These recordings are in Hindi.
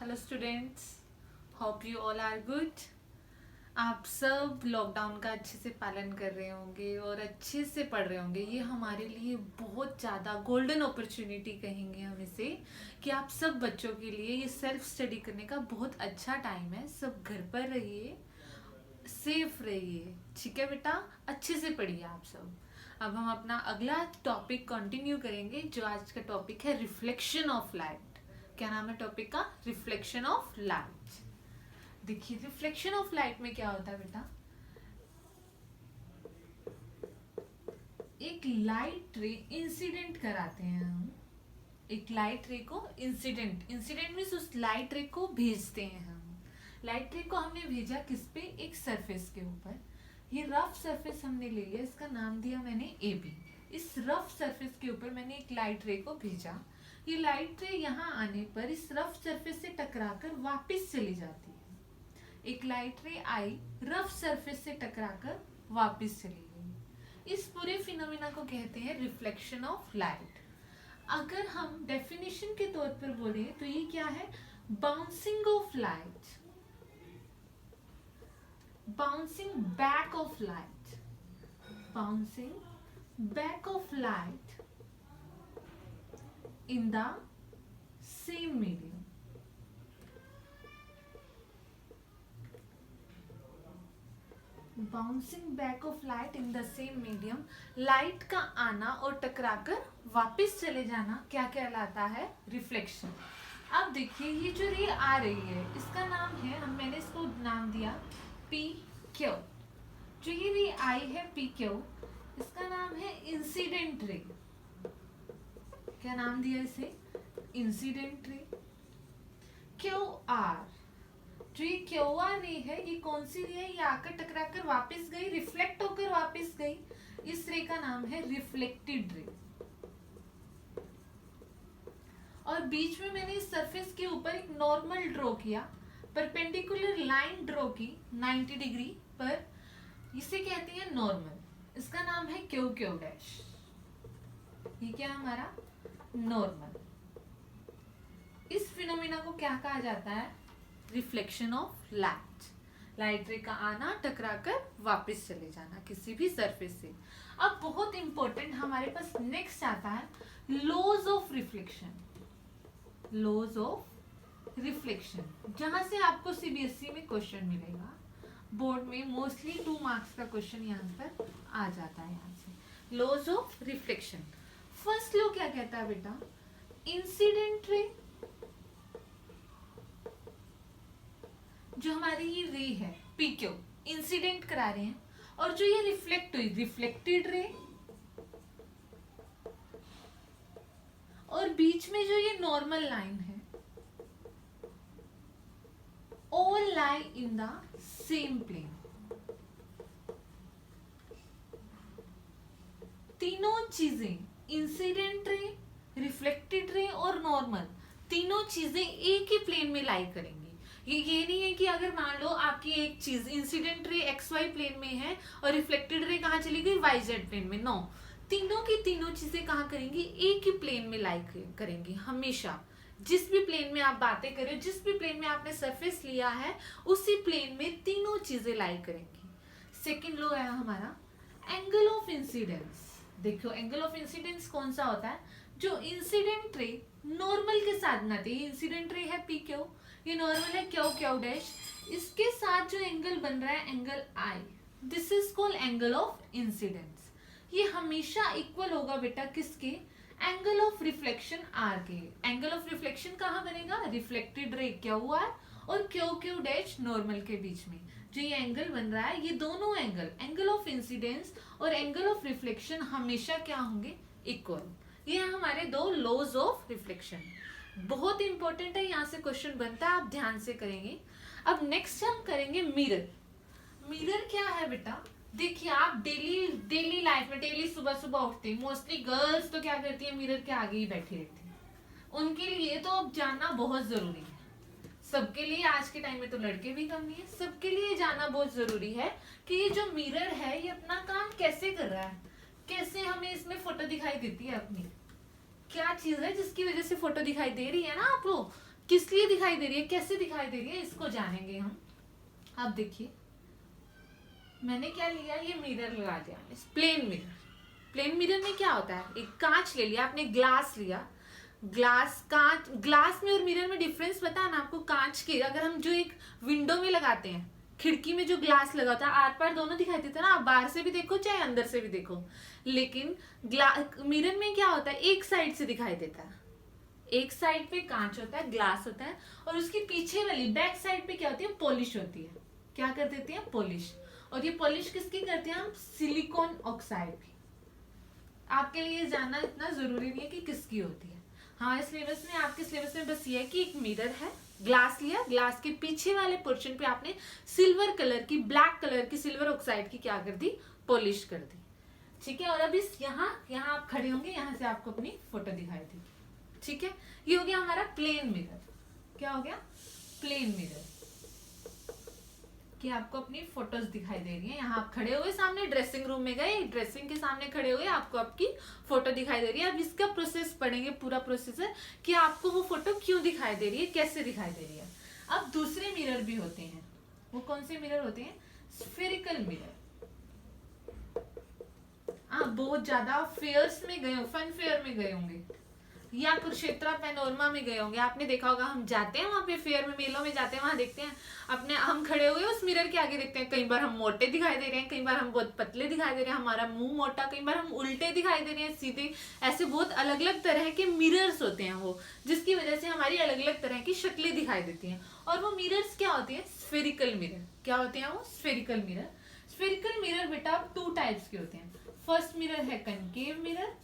Hello students, hope you all are good. आप सब लॉकडाउन का अच्छे से पालन कर रहे होंगे और अच्छे से पढ़ रहे होंगे। ये हमारे लिए बहुत ज़्यादा गोल्डन अपॉर्चुनिटी कहेंगे हम इसे, कि आप सब बच्चों के लिए ये सेल्फ स्टडी करने का बहुत अच्छा टाइम है। सब घर पर रहिए, सेफ रहिए, ठीक है बेटा, अच्छे से पढ़िए आप सब। अब हम अपना अगला टॉपिक कंटिन्यू करेंगे, जो आज का टॉपिक है रिफ्लेक्शन ऑफ लाइट। क्या नाम है टॉपिक का? Reflection of light. देखिए रिफ्लेक्शन ऑफ लाइट में क्या होता है बेटा, एक लाइट रे इंसिडेंट कराते हैं हम। एक लाइट रे को इंसिडेंट मीन्स उस लाइट रे को भेजते हैं हम। लाइट रे को हमने भेजा किस पे? एक सरफेस के ऊपर। ये रफ सरफेस हमने ले लिया, इसका नाम दिया मैंने ए बी। इस रफ सरफेस के ऊपर मैंने एक लाइट रे को भेजा। ये लाइट रे यहाँ आने पर इस रफ सरफेस से टकराकर वापस चली जाती है। एक लाइट रे आई, रफ सरफेस से टकराकर वापस चली गई। इस पूरे फिनोमेना को कहते हैं रिफ्लेक्शन ऑफ लाइट। अगर हम डेफिनेशन के तौर पर बोले तो ये क्या है? Bouncing off light, bouncing back of light, bouncing back of light in the same medium. Bouncing back of light in the same medium, light का आना और टकराकर वापस चले जाना क्या कहलाता है? रिफ्लेक्शन। अब देखिए ये जो रे आ रही है इसका नाम है, मैंने इसको नाम दिया पी क्यू। जो ये रे आई है पी क्यू, इसका नाम है इंसिडेंट रे। क्या नाम दिया इसे? Incident ray. क्यू आर, जो ये क्यू आर रे है, ये कौन सी रे है? ये आकर टकराकर वापस गई, रिफ्लेक्ट होकर वापस गई। इस रे का नाम है रिफ्लेक्टेड रे। और बीच में मैंने इस सरफेस के ऊपर एक नॉर्मल ड्रॉ किया, परपेंडिकुलर लाइन ड्रॉ की 90 डिग्री पर। इसे कहते हैं नॉर्मल। इसका नाम है क्यू क्यू डैश। ये क्या हमारा? नॉर्मल। इस फिनोमेना को क्या कहा जाता है? Reflection of light. लाइट रे का आना, टकराकर वापस चले जाना किसी भी सरफेस से। अब बहुत इंपॉर्टेंट हमारे पास नेक्स्ट आता है laws of reflection. Laws of reflection, जहां से आपको सीबीएसई में क्वेश्चन मिलेगा। बोर्ड में मोस्टली 2 मार्क्स का क्वेश्चन यहाँ पर आ जाता है। यहाँ से laws of reflection. First law क्या कहता है बेटा? इंसिडेंट रे, जो हमारी ये रे है पी क्यू, इंसिडेंट करा रहे हैं, और जो ये रिफ्लेक्ट हुई रिफ्लेक्टेड रे, और बीच में जो ये नॉर्मल लाइन है, all lie in the same plane. तीनों चीजें, इंसिडेंट रे, रिफ्लेक्टेड रे और नॉर्मल, तीनों चीजें एक ही प्लेन में लाई करेंगी। ये नहीं है कि अगर मान लो आपकी एक चीज incident ray x Y plane में है और रिफ्लेक्टेड रे कहाँ चली गई? वाई जेड प्लेन में। नो, तीनों की तीनों चीजें कहाँ करेंगी? एक ही प्लेन में लाई करेंगी हमेशा। जिस भी प्लेन में आप बातें करें, जिस भी प्लेन में आपने सरफेस लिया है, उसी प्लेन में तीनों चीजें लाई करेंगी। सेकेंड लॉ है हमारा एंगल ऑफ इंसिडेंस। देखो एंगल ऑफ इंसिडेंस कौन सा होता है? जो इंसिडेंट रे नॉर्मल के साथ ना थे, इंसिडेंट रे है पी क्यू, ये नॉर्मल है क्यू क्यू डैश, इसके साथ जो एंगल बन रहा है angle I, this is called angle of incidence. ये हमेशा इक्वल होगा बेटा किसके? एंगल ऑफ रिफ्लेक्शन आर के। एंगल ऑफ रिफ्लेक्शन कहाँ बनेगा? रिफ्लेक्टेड रे क्यू आर और क्यू क्यू डैश नॉर्मल के बीच में जो ये एंगल बन रहा है, ये दोनों एंगल, एंगल ऑफ इंसिडेंस और एंगल ऑफ रिफ्लेक्शन, हमेशा क्या होंगे? इक्वल। ये है हमारे 2 लॉज ऑफ रिफ्लेक्शन। बहुत इंपॉर्टेंट है, यहाँ से क्वेश्चन बनता है, आप ध्यान से करेंगे। अब नेक्स्ट हम करेंगे मिरर। मिरर क्या है बेटा? देखिए आप डेली लाइफ में डेली सुबह सुबह उठते हैं, मोस्टली गर्ल्स तो क्या करती है? मिरर के आगे ही बैठी रहती है। उनके लिए तो अब जानना बहुत जरूरी है। सबके लिए आज के टाइम में तो लड़के भी कम नहीं है, सबके लिए जानना बहुत जरूरी है कि ये जो मिरर है ये अपना काम कैसे कर रहा है, कैसे हमें इसमें फोटो दिखाई देती है अपनी, क्या चीज है जिसकी वजह से फोटो दिखाई दे रही है ना आप लोग, किस लिए दिखाई दे रही है, कैसे दिखाई दे रही है, इसको जानेंगे हम। अब देखिए मैंने क्या लिया, ये मिरर लगा दिया, प्लेन मिरर। प्लेन मिरर में क्या होता है, एक कांच ले लिया आपने, ग्लास लिया, कांच, ग्लास में और मिरर में डिफरेंस पता है ना आपको। कांच के अगर हम जो एक विंडो में लगाते हैं, खिड़की में जो ग्लास लगा होता है, आर पार दोनों दिखाई देता है ना, आप बाहर से भी देखो चाहे अंदर से भी देखो। लेकिन मिरर में क्या होता है, एक साइड से दिखाई देता है, एक साइड पे कांच होता है, ग्लास होता है, और उसकी पीछे वाली बैक साइड पे क्या होती है, पॉलिश होती है। क्या कर देते हैं, पॉलिश। और ये पॉलिश किसकी करते हैं हम, सिलिकॉन ऑक्साइड की। आपके लिए जानना इतना जरूरी नहीं है कि किसकी होती है। हमारे सिलेबस में, आपके सिलेबस में बस ये है कि एक मिरर है, ग्लास लिया, ग्लास के पीछे वाले पोर्शन पे आपने सिल्वर कलर की, ब्लैक कलर की सिल्वर ऑक्साइड की क्या कर दी, पॉलिश कर दी। ठीक है, और अब इस यहाँ आप खड़े होंगे, यहाँ से आपको अपनी फोटो दिखाई देगी। ठीक है, ये हो गया हमारा प्लेन मिरर। क्या हो गया, प्लेन मिरर, कि आपको अपनी फोटोज दिखाई दे रही है। यहाँ आप खड़े हुए, सामने ड्रेसिंग रूम में गए, ड्रेसिंग के सामने खड़े हुए, आपको आपकी फोटो दिखाई दे रही है। अब इसका प्रोसेस पढ़ेंगे, पूरा प्रोसेसर, कि आपको वो फोटो क्यों दिखाई दे रही है, कैसे दिखाई दे रही है। अब दूसरे मिरर भी होते हैं, वो कौन से मिरर होते हैं, स्फेरिकल मिरर। आप बहुत ज्यादा फेयर्स में गए हो, फन फेयर में गए होंगे, या कुरुक्षेत्रा पैनोरमा में गए होंगे, आपने देखा होगा, हम जाते हैं वहां पे फेयर में, मेलों में जाते हैं, वहां देखते हैं अपने, हम खड़े हुए उस मिरर के आगे देखते हैं, कई बार हम मोटे दिखाई दे रहे हैं, कई बार हम बहुत पतले दिखाई दे रहे हैं, हमारा मुंह मोटा, कई बार हम उल्टे दिखाई दे रहे हैं, सीधे, ऐसे बहुत अलग अलग तरह के मिरर्स होते हैं वो, जिसकी वजह से हमारी अलग अलग तरह की शक्लें दिखाई देती हैं। और वो मिरर्स क्या होती है, स्फेरिकल मिरर। क्या होते हैं वो, स्फेरिकल मिरर। स्फेरिकल मिरर बेटा 2 टाइप्स के होते हैं। फर्स्ट मिरर है कनकेव मिरर,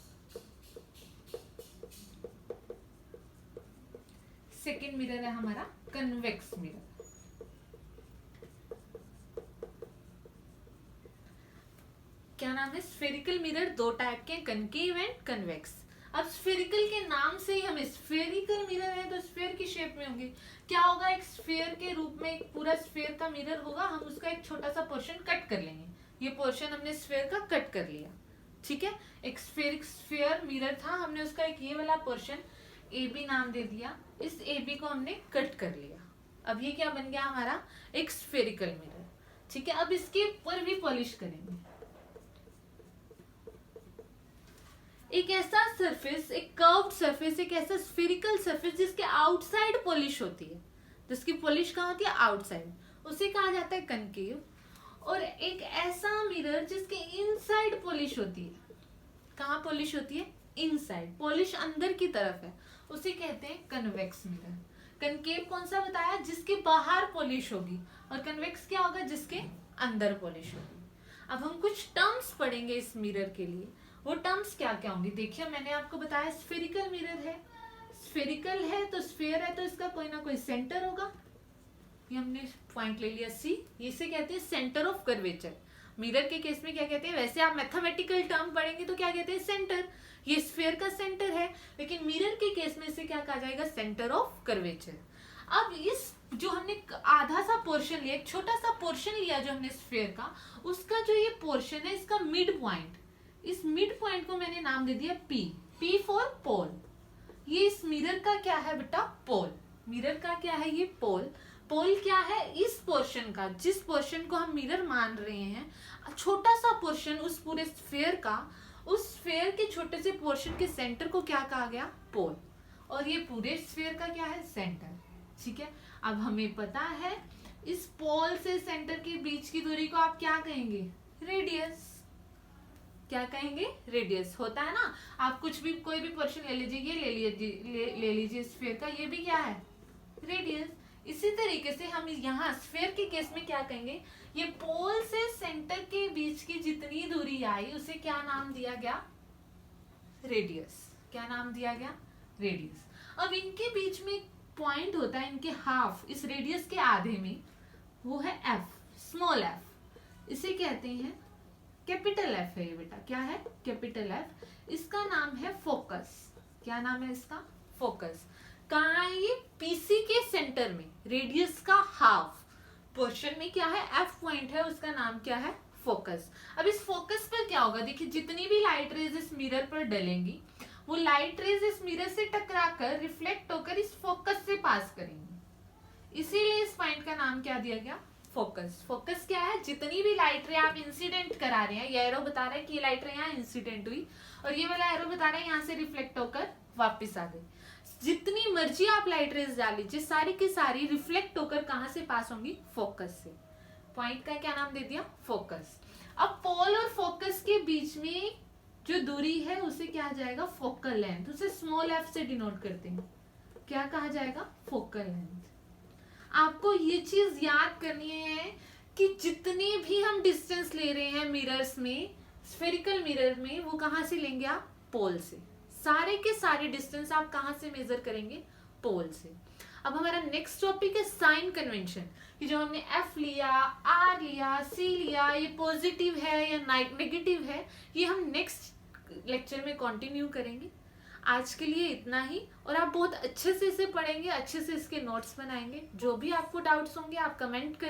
सेकेंड मिरर है हमारा कन्वेक्स मिरर। क्या नाम है, स्फेरिकल मिरर 2 टाइप के, कनकेव एंड कन्वेक्स। अब स्फेरिकल के नाम से ही हमें, स्फेरिकल मिरर है तो स्फेयर की शेप में होंगे। क्या होगा, एक स्फेयर के रूप में एक पूरा स्फेयर का मिरर होगा, हम उसका एक छोटा सा पोर्शन कट कर लेंगे। ये पोर्शन हमने स्फेयर का कट कर लिया। ठीक है, एक स्फेयर मिरर था, हमने उसका एक ये वाला पोर्शन ए बी नाम दे दिया, इस ए बी को हमने कट कर लिया। अब ये क्या बन गया हमारा, एक स्फेरिकल मिरर। ठीक है, अब इसके ऊपर भी पॉलिश करेंगे। एक ऐसा सरफेस, एक कर्व्ड सरफेस, एक ऐसा स्फेरिकल सरफेस जिसके आउटसाइड पॉलिश होती है, जिसकी पॉलिश कहाँ होती है, आउटसाइड, उसे कहा जाता है कनकेव। और एक ऐसा मिरर जिसके इनसाइड पॉलिश होती है, कहाँ पॉलिश होती है, इनसाइड, पॉलिश अंदर की तरफ है, उसे कहते हैं कन्वेक्स मिरर। कनकेव कौन सा बताया, जिसके बाहर पॉलिश होगी, और कन्वेक्स क्या होगा, जिसके अंदर पॉलिश होगी। अब हम कुछ टर्म्स पढ़ेंगे इस मिरर के लिए। वो टर्म्स क्या क्या होंगी, देखिए मैंने आपको बताया स्फेरिकल मिरर है, स्फेरिकल है तो स्फेयर है तो इसका कोई ना कोई सेंटर होगा, ये हमने पॉइंट ले लिया सी, इसे कहते हैं सेंटर ऑफ कर्वेचर। मिरर के केस में क्या कहते हैं, वैसे आप मैथमेटिकल टर्म पढ़ेंगे तो क्या कहते हैं, सेंटर, ये स्फेयर का सेंटर है, लेकिन मिरर के केस में इसे क्या कहा जाएगा, सेंटर ऑफ कर्वेचर। अब इस जो हमने आधा सा पोर्शन लिया, एक छोटा सा पोर्शन लिया जो हमने स्फेयर का, उसका जो ये पोर्शन है, इसका मिड पॉइंट, इस मिड पॉइंट को मैंने नाम दे दिया पी, पी फॉर पोल। ये इस मिरर का क्या है बेटा, पोल। मिरर का क्या है, ये पोल। पोल क्या है, इस पोर्शन का, जिस पोर्शन को हम मिरर मान रहे हैं, छोटा सा पोर्शन उस पूरे स्फेयर का, उस स्फेयर के छोटे से पोर्शन के सेंटर को क्या कहा गया, पोल। और ये पूरे स्फेयर का क्या है, सेंटर। ठीक है, अब हमें पता है इस पोल से सेंटर के बीच की दूरी को आप क्या कहेंगे, रेडियस। क्या कहेंगे, रेडियस। होता है ना, आप कुछ भी कोई भी पोर्शन ले लीजिए, ये ले लीजिए स्फेयर का, ये भी क्या है, रेडियस। इसी तरीके से हम यहाँ स्फेयर के केस में क्या कहेंगे, ये पोल से सेंटर के बीच की जितनी दूरी आई उसे क्या नाम दिया गया, रेडियस। क्या नाम दिया गया, रेडियस। अब इनके बीच में पॉइंट होता है, इनके हाफ, इस रेडियस के आधे में, वो है एफ, स्मॉल एफ, इसे कहते हैं कैपिटल एफ है ये बेटा, क्या है, कैपिटल एफ। इसका नाम है फोकस। क्या नाम है इसका, फोकस। कहाँ है ये, पीसी के सेंटर में, रेडियस का हाफ पोर्शन में क्या है, एफ पॉइंट है, उसका नाम क्या है, फोकस। अब इस फोकस पर क्या होगा, देखिए जितनी भी लाइट रेज इस मिरर पर डलेंगी वो लाइट रेज इस मिरर से टकराकर रिफ्लेक्ट होकर इस फोकस से पास करेंगी। इसीलिए इस पॉइंट का नाम क्या दिया गया, फोकस। फोकस क्या है, जितनी भी लाइट रे आप इंसिडेंट करा रहे हैं, ये एरो बता रहा है कि ये लाइट रे यहाँ इंसिडेंट हुई और ये वाला एरो बता रहा है यहाँ से रिफ्लेक्ट होकर वापस आ गई। जितनी मर्जी आप लाइट रेज डाल लीजिए, सारी की सारी रिफ्लेक्ट होकर कहाँ से पास होंगी, फोकस से। पॉइंट का क्या नाम दे दिया, फोकस। अब पोल और फोकस के बीच में जो दूरी है उसे क्या आ जाएगा, फोकल लेंथ। उसे स्मॉल एफ से डिनोट करते हैं, क्या कहा जाएगा, फोकल लेंथ। आपको ये चीज याद करनी है कि जितनी भी हम डिस्टेंस ले रहे हैं मिरर्स में, स्फेरिकल मिरर में, वो कहाँ से लेंगे आप, पोल से। सारे के सारे डिस्टेंस आप कहाँ से मेजर करेंगे, पोल से। अब हमारा नेक्स्ट टॉपिक है साइन कन्वेंशन, कि जो हमने एफ लिया, आर लिया, सी लिया, ये पॉजिटिव है या नेगेटिव है, ये हम नेक्स्ट लेक्चर में कंटिन्यू करेंगे। आज के लिए इतना ही, और आप बहुत अच्छे से इसे पढ़ेंगे, अच्छे से इसके नोट्स बनाएंगे। जो भी आपको डाउट्स होंगे आप कमेंट